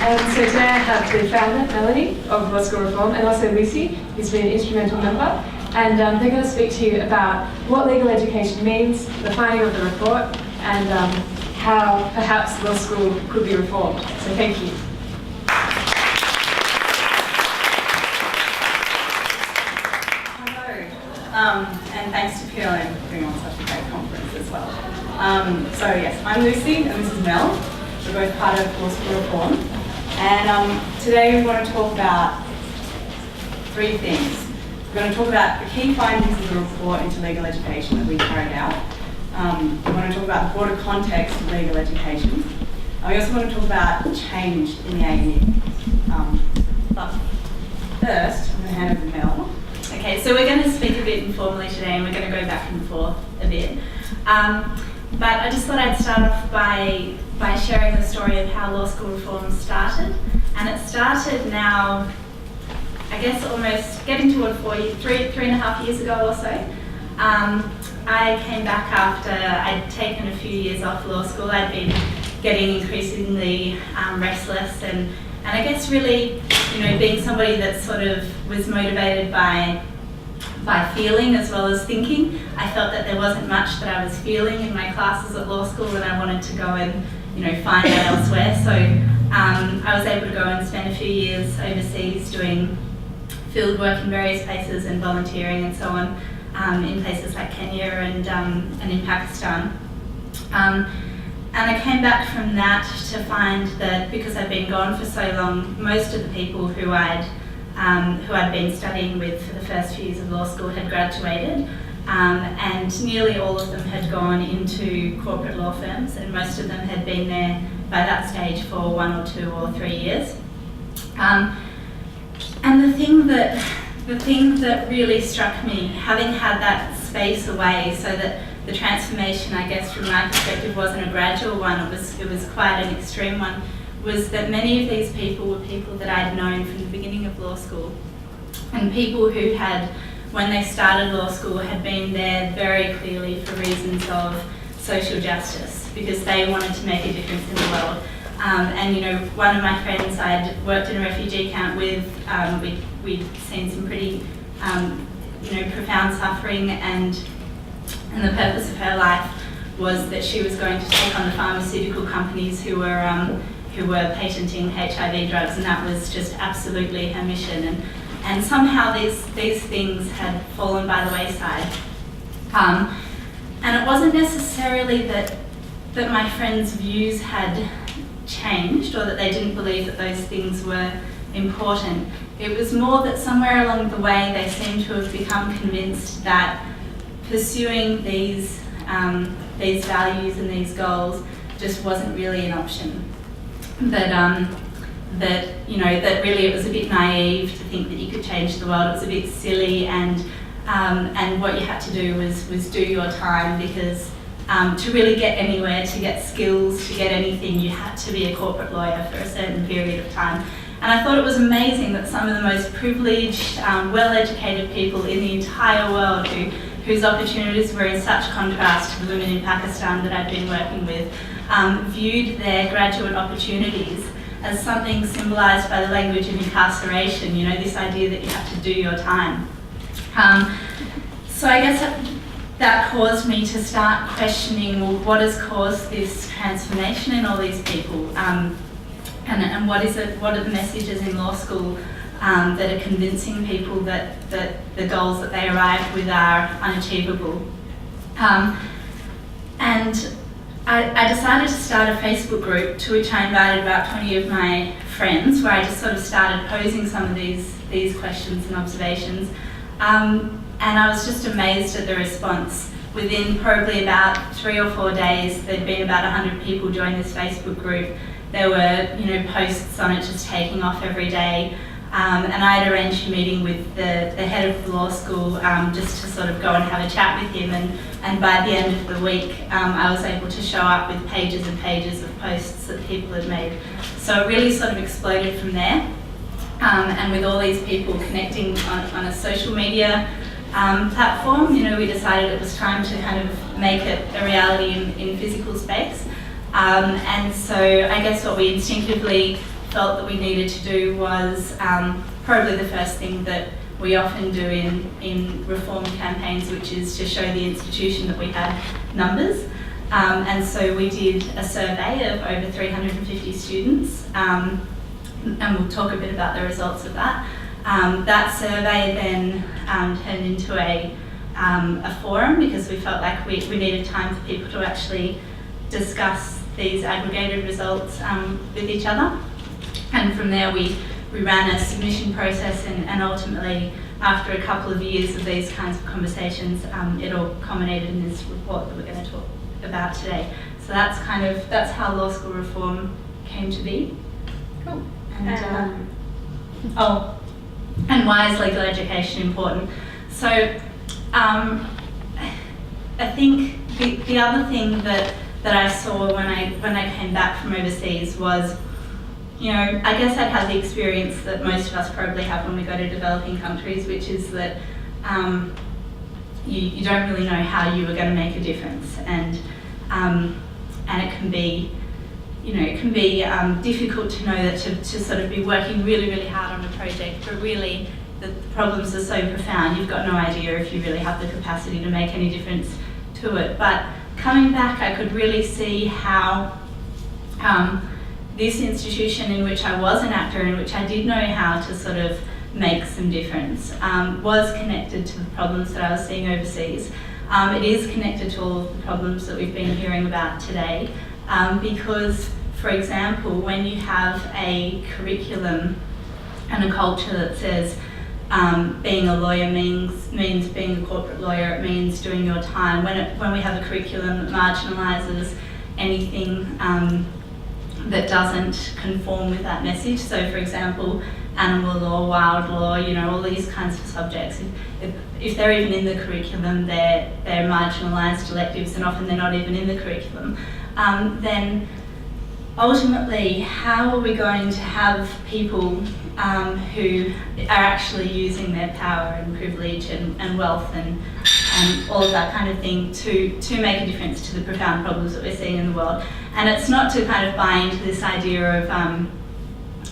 So today I have the founder, Melanie, of Law School Reform, and also Lucy, who's been an instrumental member. And they're going to speak to you about what legal education means, the finding of the report, and how perhaps law school could be reformed. So thank you. And thanks to PLN for putting on such a great conference as well. So yes, I'm Lucy and this is Mel. We're both part of Law School Reform. And today we want to talk about three things. We're going to talk about the key findings of the report into legal education that we carried out. We want to talk about the broader context of legal education. And we also want to talk about change in the AU. But first, I'm going to hand over to Mel. Okay, so we're going to speak a bit informally today and we're going to go back and forth a bit. But I just thought I'd start off by sharing the story of how law school reform started. And it started now, I guess almost getting toward three and a half years ago or so. I came back after I'd taken a few years off law school. I'd been getting increasingly restless and I guess really, being somebody that sort of was motivated by feeling as well as thinking, I felt that there wasn't much that I was feeling in my classes at law school and I wanted to go and, find that elsewhere. So I was able to go and spend a few years overseas doing field work in various places and volunteering and so on in places like Kenya and in Pakistan. And I came back from that to find that because I'd been gone for so long, most of the people who I'd been studying with for the first few years of law school had graduated, and nearly all of them had gone into corporate law firms, and most of them had been there by that stage for 1 or 2 or 3 years. And the thing that really struck me, having had that space away, so that the transformation, I guess, from my perspective wasn't a gradual one, it was quite an extreme one, was that many of these people were people that I'd known from the beginning of law school, and people who had, when they started law school, had been there very clearly for reasons of social justice, because they wanted to make a difference in the world. And one of my friends I'd worked in a refugee camp with, we'd seen some pretty, profound suffering, and the purpose of her life was that she was going to take on the pharmaceutical companies who were patenting HIV drugs, and that was just absolutely her mission. And somehow these things had fallen by the wayside. And it wasn't necessarily that my friends' views had changed or that they didn't believe that those things were important. It was more that somewhere along the way they seemed to have become convinced that pursuing these values and these goals just wasn't really an option. That really it was a bit naive to think that you could change the world. It was a bit silly, and what you had to do was do your time, because to really get anywhere, to get skills, to get anything, you had to be a corporate lawyer for a certain period of time. And I thought it was amazing that some of the most privileged, well-educated people in the entire world whose opportunities were in such contrast to the women in Pakistan that I'd been working with, viewed their graduate opportunities as something symbolised by the language of incarceration, this idea that you have to do your time. So I guess that caused me to start questioning, well, what has caused this transformation in all these people? And what are the messages in law school that are convincing people that the goals that they arrive with are unachievable? And I decided to start a Facebook group to which I invited about 20 of my friends, where I just sort of started posing some of these questions and observations. And I was just amazed at the response. Within probably about 3 or 4 days, there'd been about 100 people join this Facebook group. There were, posts on it just taking off every day. And I had arranged a meeting with the head of the law school just to sort of go and have a chat with him, and by the end of the week I was able to show up with pages and pages of posts that people had made. So it really sort of exploded from there, and with all these people connecting on a social media platform, we decided it was time to kind of make it a reality in physical space. And so I guess what we instinctively felt that we needed to do was probably the first thing that we often do in reform campaigns, which is to show the institution that we had numbers. And so we did a survey of over 350 students, and we'll talk a bit about the results of that. That survey then turned into a forum, because we felt like we needed time for people to actually discuss these aggregated results with each other. And from there we ran a submission process, and ultimately, after a couple of years of these kinds of conversations, it all culminated in this report that we're going to talk about today. So that's how law school reform came to be. Cool. And why is legal education important? So I think the other thing that I saw when I came back from overseas was, you know, I guess I'd had the experience that most of us probably have when we go to developing countries, which is that you don't really know how you are going to make a difference, and it can be, you know, it can be difficult to know that to sort of be working really, really hard on a project, but really the problems are so profound, you've got no idea if you really have the capacity to make any difference to it. But coming back, I could really see how this institution, in which I was an actor, in which I did know how to sort of make some difference, was connected to the problems that I was seeing overseas. It is connected to all of the problems that we've been hearing about today, because, for example, when you have a curriculum and a culture that says being a lawyer means being a corporate lawyer, it means doing your time. When we have a curriculum that marginalises anything that doesn't conform with that message, so for example, animal law, wild law, you know, all these kinds of subjects, if they're even in the curriculum, they're marginalised electives, and often they're not even in the curriculum, then ultimately, how are we going to have people who are actually using their power and privilege and wealth and all of that kind of thing to make a difference to the profound problems that we're seeing in the world? And it's not to kind of buy into this idea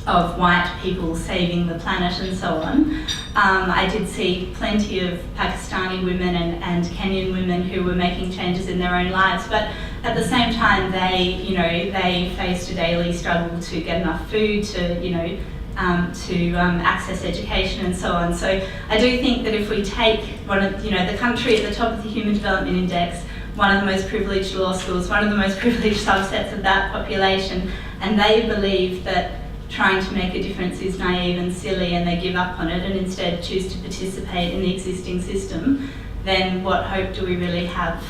of white people saving the planet and so on. I did see plenty of Pakistani women and Kenyan women who were making changes in their own lives, but at the same time they faced a daily struggle to get enough food, to access education and so on. So I do think that if we take the country at the top of the Human Development Index, one of the most privileged law schools, one of the most privileged subsets of that population, and they believe that trying to make a difference is naive and silly, and they give up on it and instead choose to participate in the existing system, then what hope do we really have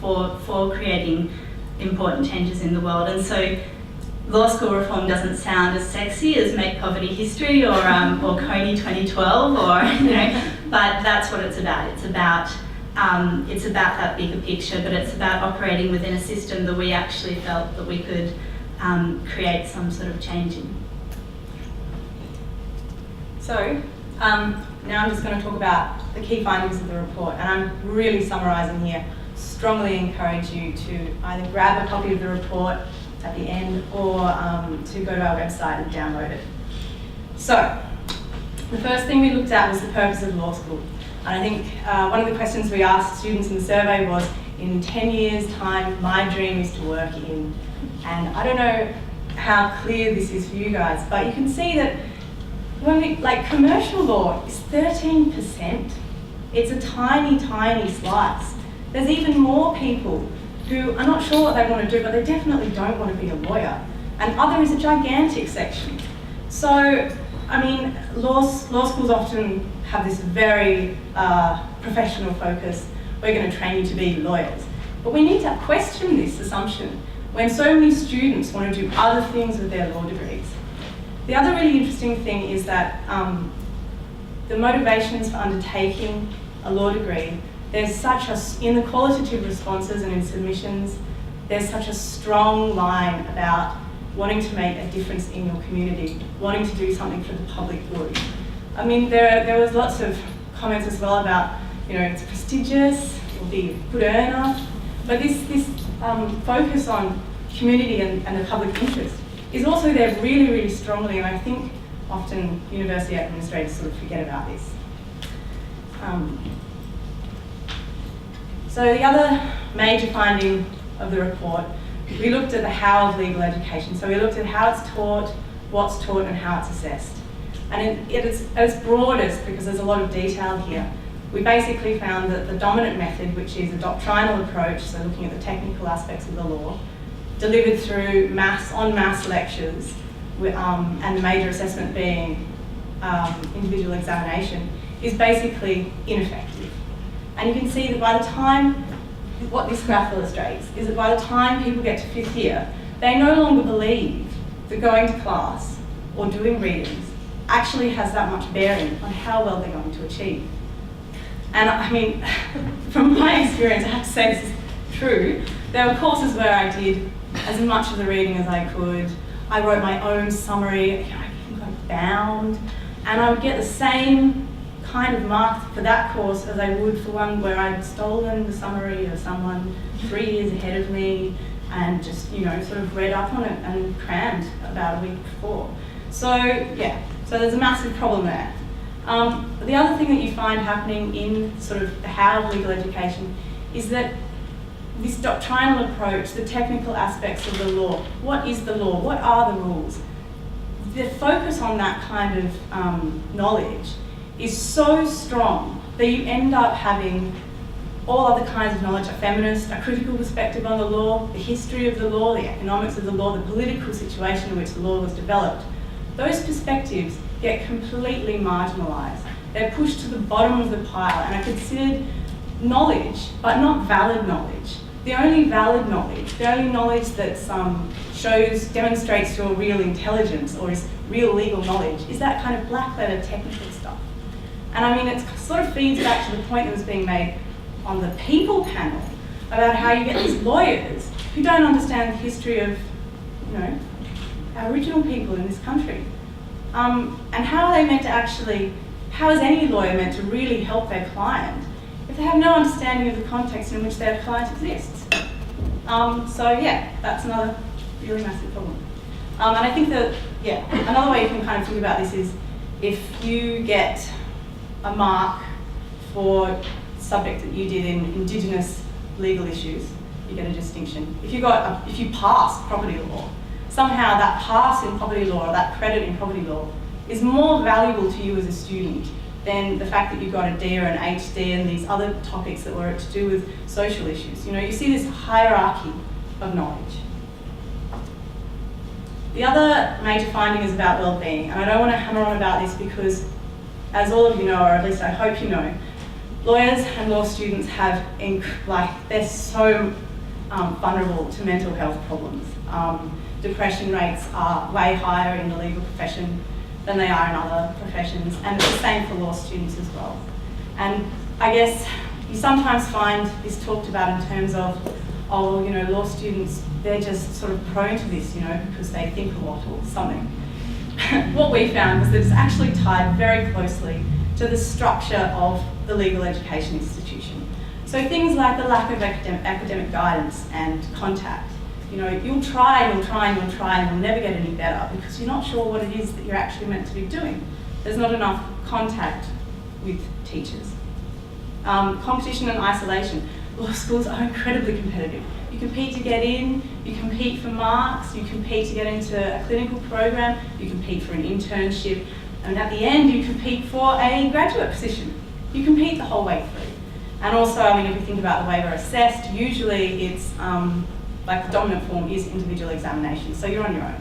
for creating important changes in the world? And so law school reform doesn't sound as sexy as Make Poverty History or Coney 2012, but that's what it's about. It's about that bigger picture, but it's about operating within a system that we actually felt that we could create some sort of change in. So now I'm just going to talk about the key findings of the report, and I'm really summarising here. Strongly encourage you to either grab a copy of the report at the end or to go to our website and download it. So the first thing we looked at was the purpose of law school. And I think one of the questions we asked students in the survey was, in 10 years' time, my dream is to work in. And I don't know how clear this is for you guys, but you can see that commercial law is 13%. It's a tiny, tiny slice. There's even more people who are not sure what they want to do, but they definitely don't want to be a lawyer. And other is a gigantic section. So, I mean, law schools often have this very professional focus. We're going to train you to be lawyers. But we need to question this assumption when so many students want to do other things with their law degrees. The other really interesting thing is that the motivations for undertaking a law degree, there's in the qualitative responses and in submissions, there's such a strong line about wanting to make a difference in your community, wanting to do something for the public good. I mean, there was lots of comments as well about, it's prestigious, you'll be a good earner, but this focus on community and the public interest is also there really, really strongly, and I think often university administrators sort of forget about this. So the other major finding of the report, we looked at the how of legal education. So we looked at how it's taught, what's taught, and how it's assessed. And at its broadest, because there's a lot of detail here, we basically found that the dominant method, which is a doctrinal approach, so looking at the technical aspects of the law, delivered through mass lectures, and the major assessment being individual examination, is basically ineffective. And you can see that by the time, what this graph illustrates, is that by the time people get to 5th year, they no longer believe that going to class or doing readings actually has that much bearing on how well they're going to achieve. And I mean, from my experience, I have to say this is true. There were courses where I did as much of the reading as I could. I wrote my own summary, I think I bound, and I would get the same kind of marks for that course as I would for one where I'd stolen the summary of someone 3 years ahead of me and just, you know, sort of read up on it and crammed about a week before. So yeah, so there's a massive problem there. The other thing that you find happening in sort of the how of legal education is that this doctrinal approach, the technical aspects of the law, what is the law, what are the rules, the focus on that kind of knowledge is so strong that you end up having all other kinds of knowledge, a feminist, a critical perspective on the law, the history of the law, the economics of the law, the political situation in which the law was developed. Those perspectives get completely marginalised. They're pushed to the bottom of the pile and are considered knowledge, but not valid knowledge. The only valid knowledge, the only knowledge that demonstrates your real intelligence or is real legal knowledge, is that kind of black letter technical stuff. And I mean, it sort of feeds back to the point that was being made on the people panel about how you get these lawyers who don't understand the history of, you know, Aboriginal people in this country. And how are they meant to actually, how is any lawyer meant to really help their client if they have no understanding of the context in which their client exists? So yeah, that's another really massive problem. And I think that, yeah, another way you can kind of think about this is if you get a mark for a subject that you did in Indigenous legal issues, you get a distinction. If you pass property law, somehow that pass in property law or that credit in property law is more valuable to you as a student than the fact that you got a D or an HD and these other topics that were to do with social issues. You know, you see this hierarchy of knowledge. The other major finding is about well-being, and I don't want to hammer on about this because, as all of you know, or at least I hope you know, lawyers and law students have, they're so vulnerable to mental health problems. Depression rates are way higher in the legal profession than they are in other professions, and it's the same for law students as well. And I guess you sometimes find this talked about in terms of, oh, you know, law students, they're just sort of prone to this, you know, because they think a lot or something. What we found was that it's actually tied very closely to the structure of the legal education institution. So things like the lack of academic guidance and contact. You know, you'll try and you'll try and you'll try and you'll never get any better because you're not sure what it is that you're actually meant to be doing. There's not enough contact with teachers. Competition and isolation. Law schools are incredibly competitive. You compete to get in, you compete for marks, you compete to get into a clinical program, you compete for an internship, and at the end you compete for a graduate position. You compete the whole way through. And also, I mean, if we think about the way we're assessed, usually it's like the dominant form is individual examination, so you're on your own.